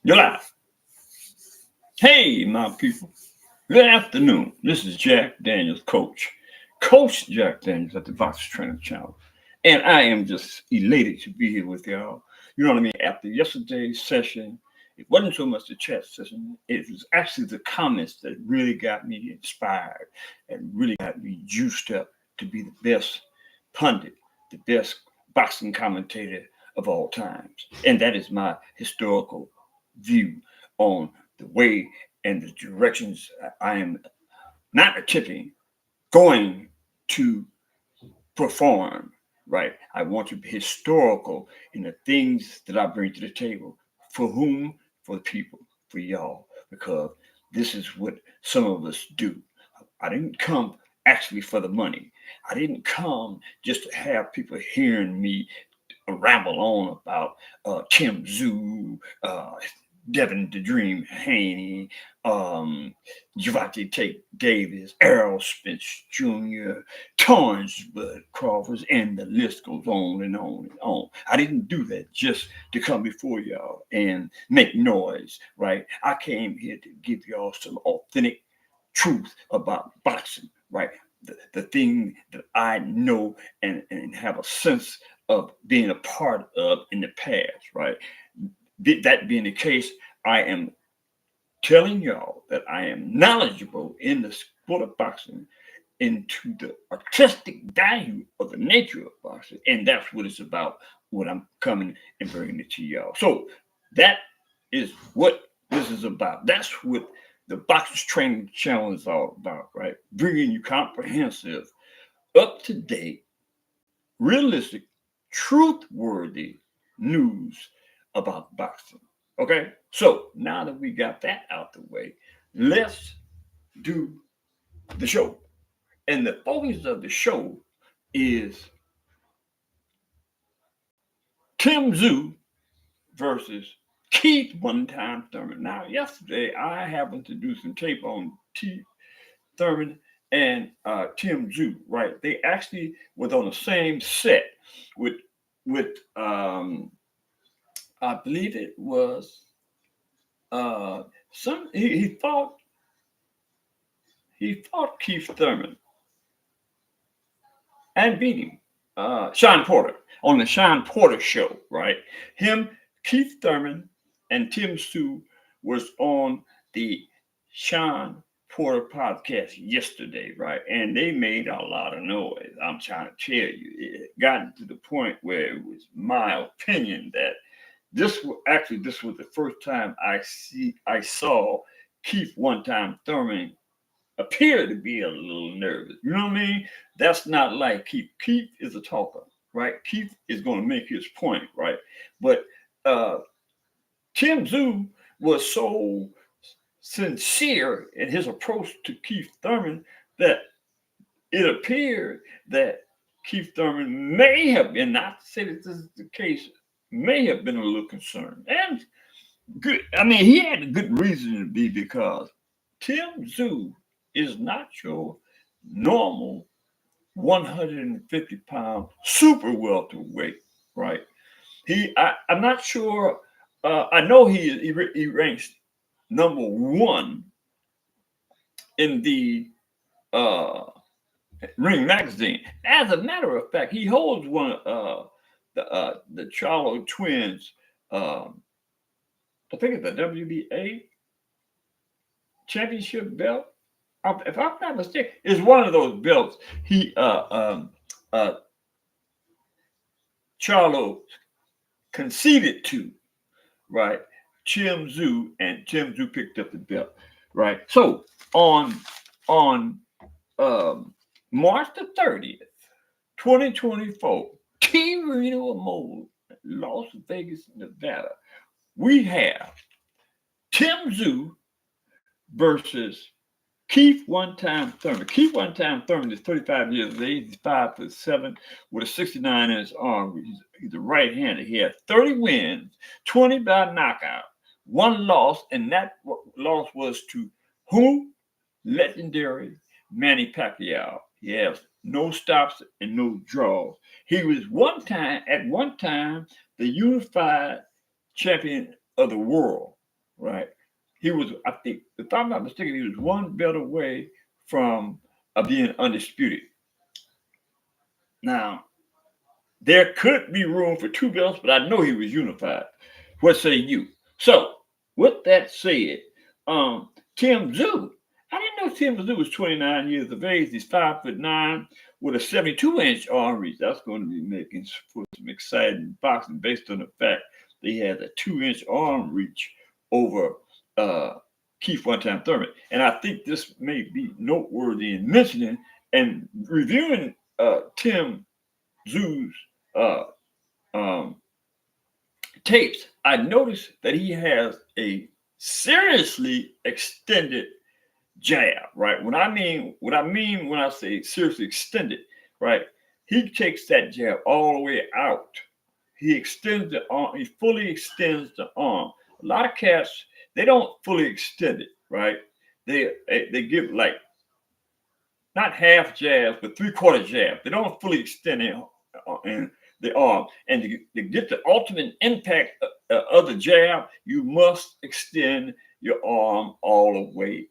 You're live. Hey, my people. Good afternoon. This is Jack Daniels, Coach Jack Daniels at the Box Training Channel. And I am just elated to be here with y'all. You know what I mean? After yesterday's session, it wasn't so much the chat session, it was actually the comments that really got me inspired and really got me juiced up to be the best pundit, the best boxing commentator of all times. And that is my historical view on the way and the directions I am not attempting going to perform, right? I want to be historical in the things that I bring to the table. For whom? For the people, for y'all, because this is what some of us do. I didn't come actually for the money. I didn't come just to have people hearing me ramble on about Tszyu, Devin the Dream Haney, Javante Tate Davis, Errol Spence Jr., Torrance Bud Crawford, and the list goes on and on and on. I didn't do that just to come before y'all and make noise, right? I came here to give y'all some authentic truth about boxing, right? The thing that I know and have a sense of being a part of in the past, right? That being the case, I am telling y'all that I am knowledgeable in the sport of boxing into the artistic value of the nature of boxing. And that's what it's about, what I'm coming and bringing it to y'all. So that is what this is about. That's what the Boxers Training Channel is all about, right? Bringing you comprehensive, up to date, realistic, truth worthy news about boxing. Okay, so now that we got that out the way, let's do the show. And the focus of the show is Tszyu versus Keith One Time Thurman. Now, yesterday I happened to do some tape on Thurman and Tszyu, right? They actually was on the same set with I believe it was some he fought Keith Thurman and beat him. Sean Porter on the Sean Porter show, right? Him, Keith Thurman, and Tim Tszyu was on the Sean Porter podcast yesterday, right? And they made a lot of noise. I'm trying to tell you, it got to the point where it was my opinion that this was the first time I saw Keith One Time Thurman appear to be a little nervous. You know what I mean? That's not like Keith. Keith is a talker, right? Keith is going to make his point, right? But uh, Tim Tszyu was so sincere in his approach to Keith Thurman that it appeared that Keith Thurman may have been, not to say that this is the case, may have been a little concerned. And good, I mean, he had a good reason to be, because Tim Tszyu is not your normal 150-pound super welterweight, right? I'm not sure. I know he ranks number one in the uh, Ring magazine. As a matter of fact, he holds one of the Charlo twins. I think it's the WBA championship belt. If I'm not mistaken, it's one of those belts uh, Charlo conceded to, right? Tim Tszyu, and Tim Tszyu picked up the belt, right? So on March the 30th, 2024, T Reno Mall, Las Vegas, Nevada, we have Tim Tszyu versus Keith One Time Thurman. Keith One Time Thurman is 35 years of age. He's 5'7" with a 69 in his arm. He's a right-hander. He has 30 wins, 20 by knockout, one loss, and that loss was to who? Legendary Manny Pacquiao. He has no stops and no draws. He was at one time the unified champion of the world. right? He was, I think, if I'm not mistaken, he was one belt away from being undisputed. Now, there could be room for two belts, but I know he was unified. What say you? So, with that said, Tim Tszyu, I didn't know Tim Tszyu was 29 years of age. He's 5'9" with a 72-inch arm reach. That's going to be making for some exciting boxing based on the fact that he has a 2-inch arm reach over Keith One Time Thurman. And I think this may be noteworthy in mentioning and reviewing Tim Tszyu's uh, um, tapes. I noticed that he has a seriously extended jab, right? What I mean when I say seriously extended, right? He takes that jab all the way out. He extends the arm. He fully extends the arm. A lot of cats, they don't fully extend it, right? They give like not half jabs, but 3/4 jabs. They don't fully extend it in the arm. And to get the ultimate impact of the jab, you must extend your arm all the way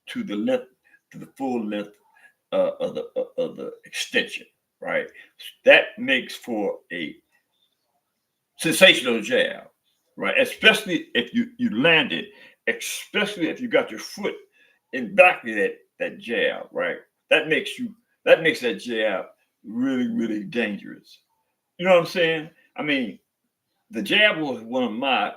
to the length, to the full length of the extension, right? That makes for a sensational jab, right? Especially if you land it, especially if you got your foot in back of that jab, right? That makes that jab really dangerous. You know what I'm saying? I mean, the jab was one of my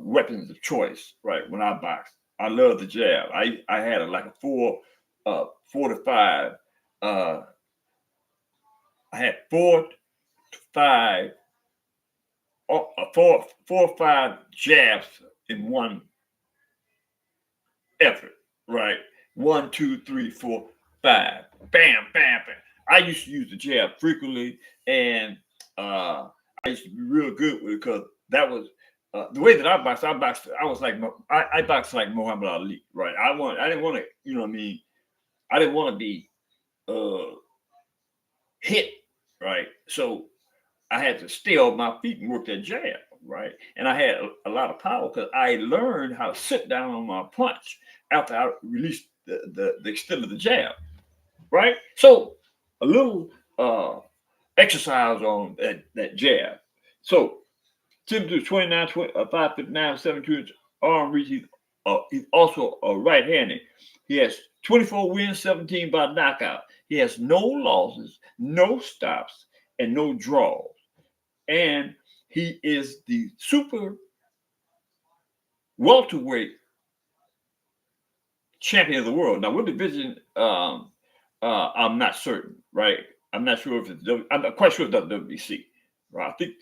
weapons of choice, right? When I boxed, I love the jab. I had like a 4 to 5. Uh, I had 4 to 5 four or five jabs in one effort, right? 1, 2, 3, 4, 5. Bam, bam, bam. I used to use the jab frequently, and I used to be real good with it because that was the way that I boxed. I was like I boxed like Muhammad Ali, right? I didn't want to, you know what I mean? I didn't want to be uh, hit, right? So I had to stay on my feet and work that jab, right? And I had a lot of power because I learned how to sit down on my punch after I released the extent of the jab, right? So a little exercise on that jab. So Tim to 29, 5'9", 72-inch arm reach. He's also a right-handed. He has 24 wins, 17 by knockout. He has no losses, no stops, and no draws. And he is the super welterweight champion of the world. Now, what division? I'm not certain, right? I'm not sure if it's. I'm not quite sure if that's WBC. Right? I think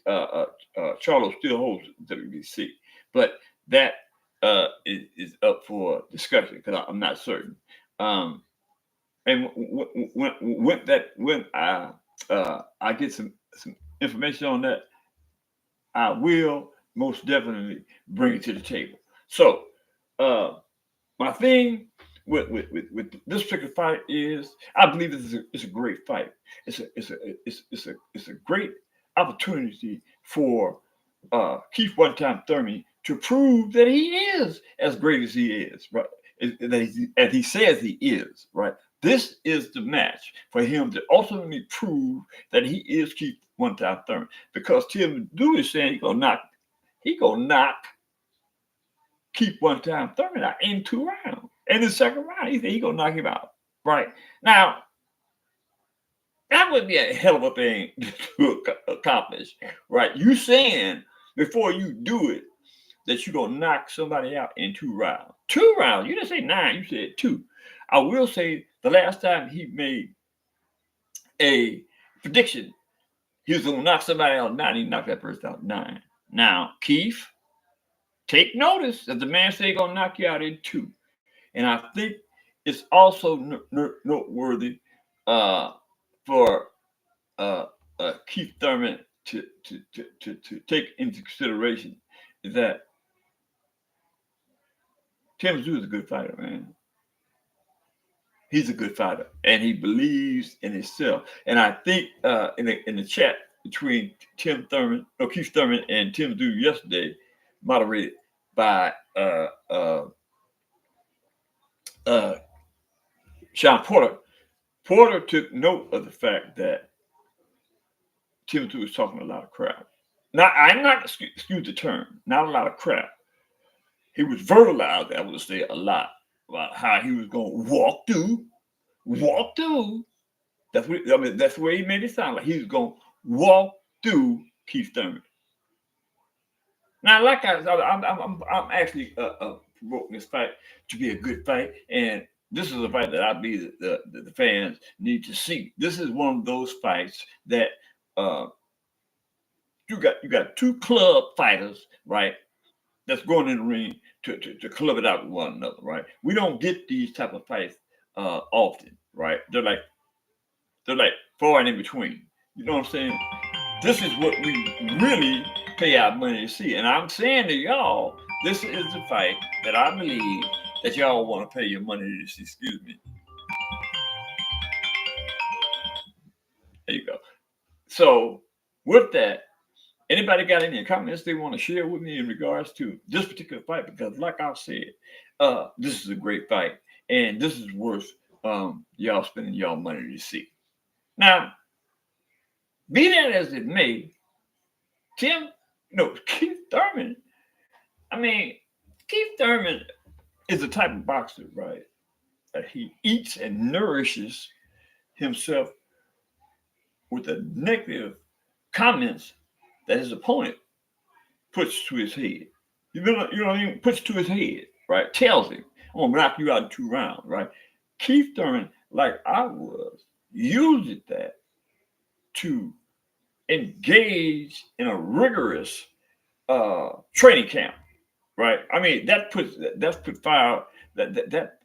Charlo still holds WBC, but that is up for discussion because I'm not certain. Um, and when I get some information on that, I will most definitely bring it to the table. So, uh, my thing with this particular fight is, I believe it's a great fight. It's a great opportunity for Keith One Time Thurman to prove that he is as great as he is, right? As he says he is, right? This is the match for him to ultimately prove that he is Keith One Time Thurman, because Tim Tszyu is saying he gonna knock Keith One Time Thurman out in 2 rounds. In the second round, he said he gonna knock him out. Right now, that would be a hell of a thing to accomplish, right? You saying before you do it that you're gonna knock somebody out in 2 rounds. 2 rounds. You didn't say 9. You said 2. I will say the last time he made a prediction, he was gonna knock somebody out 9. He knocked that person out 9. Now, Keith, take notice that the man said he's gonna knock you out in 2. And I think it's also noteworthy for Keith Thurman to take into consideration is that Tim Tszyu is a good fighter, man. He's a good fighter, and he believes in himself. And I think in the chat between Keith Thurman and Tim Tszyu yesterday, moderated, by uh, Sean Porter. Porter took note of the fact that Timothy was talking a lot of crap. Now, I'm not excuse the term, not a lot of crap. He was verbalized, I would say, a lot about how he was going to walk through. That's what I mean. That's the way he made it sound like he was going to walk through Keith Thurman. Now, like I'm actually promoting this fight to be a good fight, and this is a fight that I believe that the fans need to see. This is one of those fights that uh, you got two club fighters, right? That's going in the ring to club it out with one another, right? We don't get these type of fights often, right? They're like far and in between. You know what I'm saying? This is what we really pay our money to see. And I'm saying to y'all, this is the fight that I believe that y'all want to pay your money to see. Excuse me. There you go. So with that, anybody got any comments they want to share with me in regards to this particular fight? Because like I said, this is a great fight. And this is worth y'all spending y'all money to see. Now, be that as it may, Keith Thurman. I mean, Keith Thurman is a type of boxer, right? That he eats and nourishes himself with the negative comments that his opponent puts to his head. You know what I mean? Puts to his head, right? Tells him, I'm gonna knock you out in 2 rounds, right? Keith Thurman, like I was, uses that to engage in a rigorous training camp, right? I mean, that's put fire that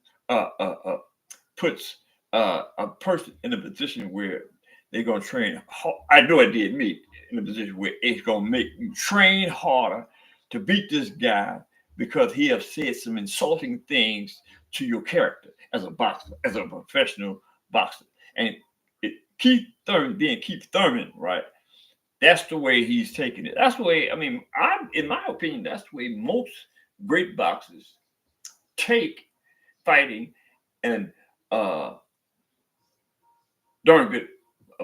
puts a person in a position where they're gonna train. I know it did me in a position where it's gonna make you train harder to beat this guy because he has said some insulting things to your character as a boxer, as a professional boxer. And Keith Thurman, being Keith Thurman, right? That's the way he's taking it. That's the way, I mean, in my opinion, that's the way most great boxers take fighting, and darn good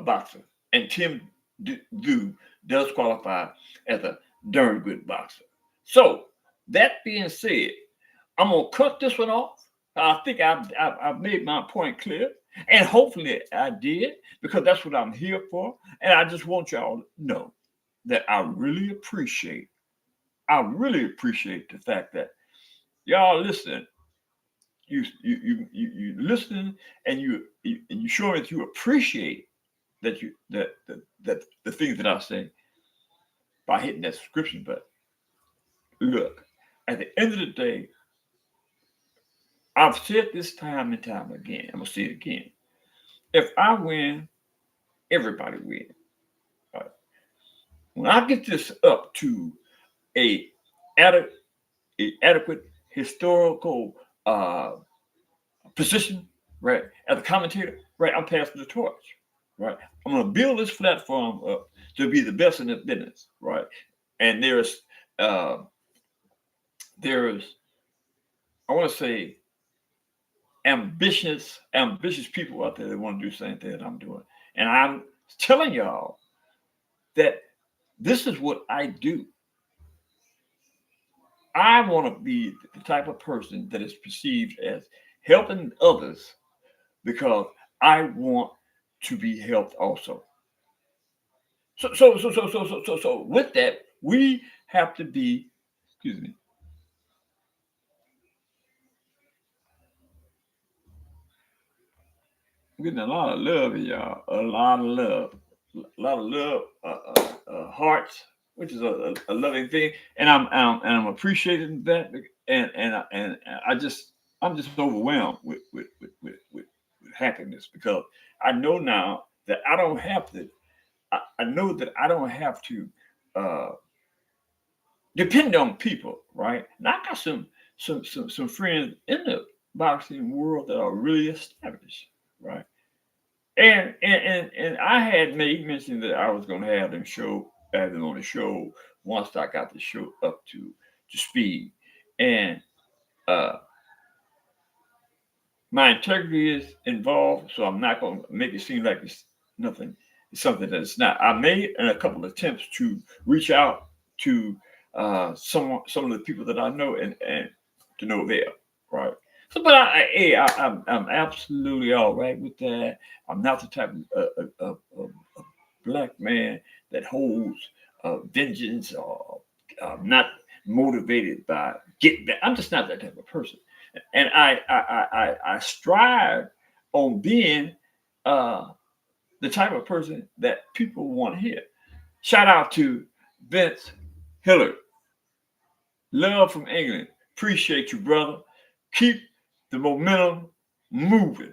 boxer. And Tim Tszyu does qualify as a darn good boxer. So that being said, I'm gonna cut this one off. I think I've made my point clear, and hopefully I did, because that's what I'm here for. And I just want y'all to know that I really appreciate the fact that y'all listen. You listen, and you show that you appreciate that the things that I say by hitting that subscription button. Look, at the end of the day, I've said this time and time again. I'm gonna say it again. If I win, everybody wins. Right? When I get this up to a adequate historical position, right, as a commentator, right, I'm passing the torch, right. I'm gonna build this platform up to be the best in the business, right. And uh, there's I want to say ambitious people out there that want to do the same thing that I'm doing. And I'm telling y'all that this is what I do. I want to be the type of person that is perceived as helping others because I want to be helped also. So with that, we have to be, excuse me, I'm getting a lot of love, y'all. A lot of love. A lot of love, hearts, which is a loving thing, and I'm appreciating that, and I'm just overwhelmed with happiness because I know now that I don't have to. I know that I don't have to uh, depend on people, right? And I got some friends in the boxing world that are really established, right? And I had made mention that I was going to have them on the show once I got the show up to speed. And my integrity is involved, so I'm not going to make it seem like it's nothing. It's something that it's not. I made a couple of attempts to reach out to some of the people that I know, and to no avail, right? So, but I'm absolutely all right with that. I'm not the type of black man that holds vengeance, or not motivated by getting back. I'm just not that type of person, and I strive on being uh, the type of person that people want to hear. Shout out to Vince Hillard, love from England. Appreciate you, brother. Keep the momentum moving.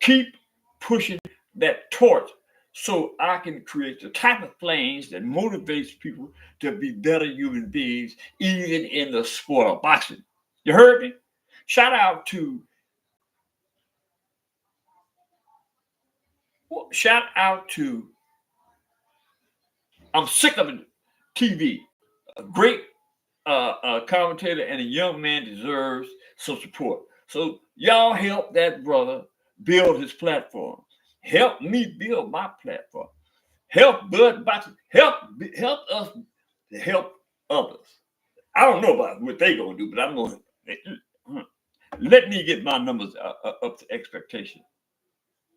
Keep pushing that torch so I can create the type of flames that motivates people to be better human beings, even in the sport of boxing. You heard me? Shout out to shout out to I'm sick of it. TV. A great commentator and a young man deserves some support. So y'all help that brother build his platform. Help me build my platform. Help Bud Boxing. Help us to help others. I don't know about what they gonna do, but I'm gonna let me get my numbers up to expectation.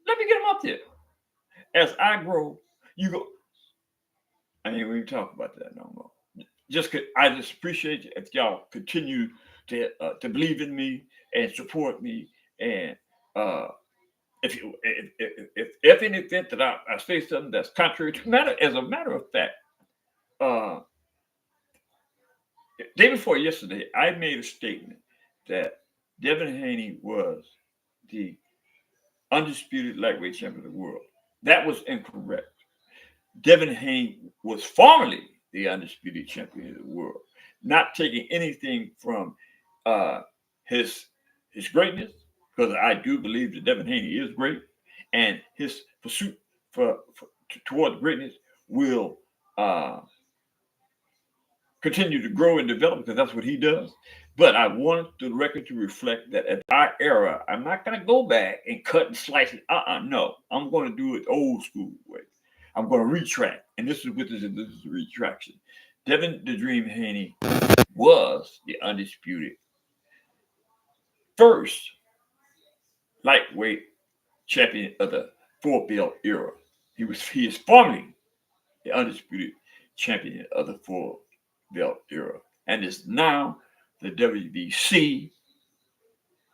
Let me get them up there. As I grow, you go. I ain't even talk about that no more. I just appreciate you if y'all continue to believe in me and support me. And uh, if in the event that I say something that's contrary to matter, as a matter of fact, uh, day before yesterday, I made a statement that Devin Haney was the undisputed lightweight champion of the world. That was incorrect. Devin Haney was formerly the undisputed champion of the world, not taking anything from uh, his his greatness, because I do believe that Devin Haney is great, and his pursuit toward greatness will uh, continue to grow and develop, because that's what he does. But I want the record to reflect that at our era, I'm not going to go back and cut and slice it. No, I'm going to do it old school way. I'm going to retract, and this is what this is retraction. Devin the Dream Haney was the undisputed first lightweight champion of the four belt era. He is formerly the undisputed champion of the four belt era, and is now the WBC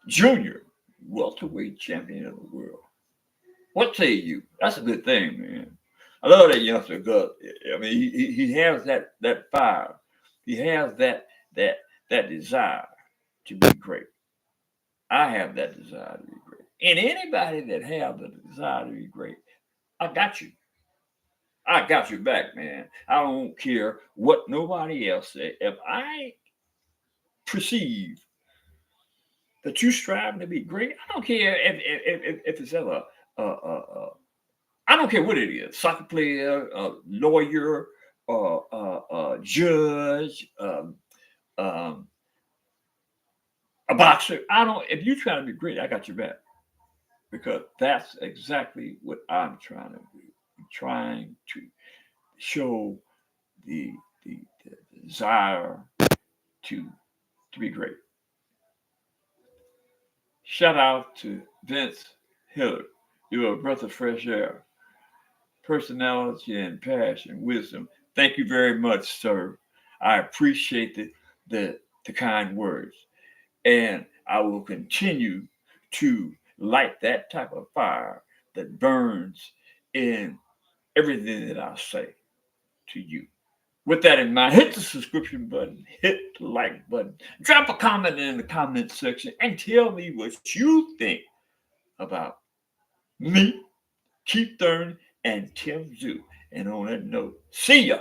junior welterweight champion of the world. What say you? That's a good thing, man. I love that youngster. Because I mean, he has that fire. He has that desire to be great. I have that desire to be great. And anybody that have the desire to be great, I got you. I got your back, man. I don't care what nobody else say. If I perceive that you striving to be great, I don't care if it's ever I don't care what it is, soccer player, lawyer, judge, um, a boxer. I don't. If you trying to be great, I got your back, because that's exactly what I'm trying to do. I'm trying to show the the desire to to be great. Shout out to Vince Hillard. You're a breath of fresh air, personality and passion, wisdom. Thank you very much, sir. I appreciate the kind words. And I will continue to light that type of fire that burns in everything that I say to you. With that in mind, hit the subscription button, hit the like button, drop a comment in the comment section, and tell me what you think about me, Keith Thurman, and Tszyu. And on that note, see ya.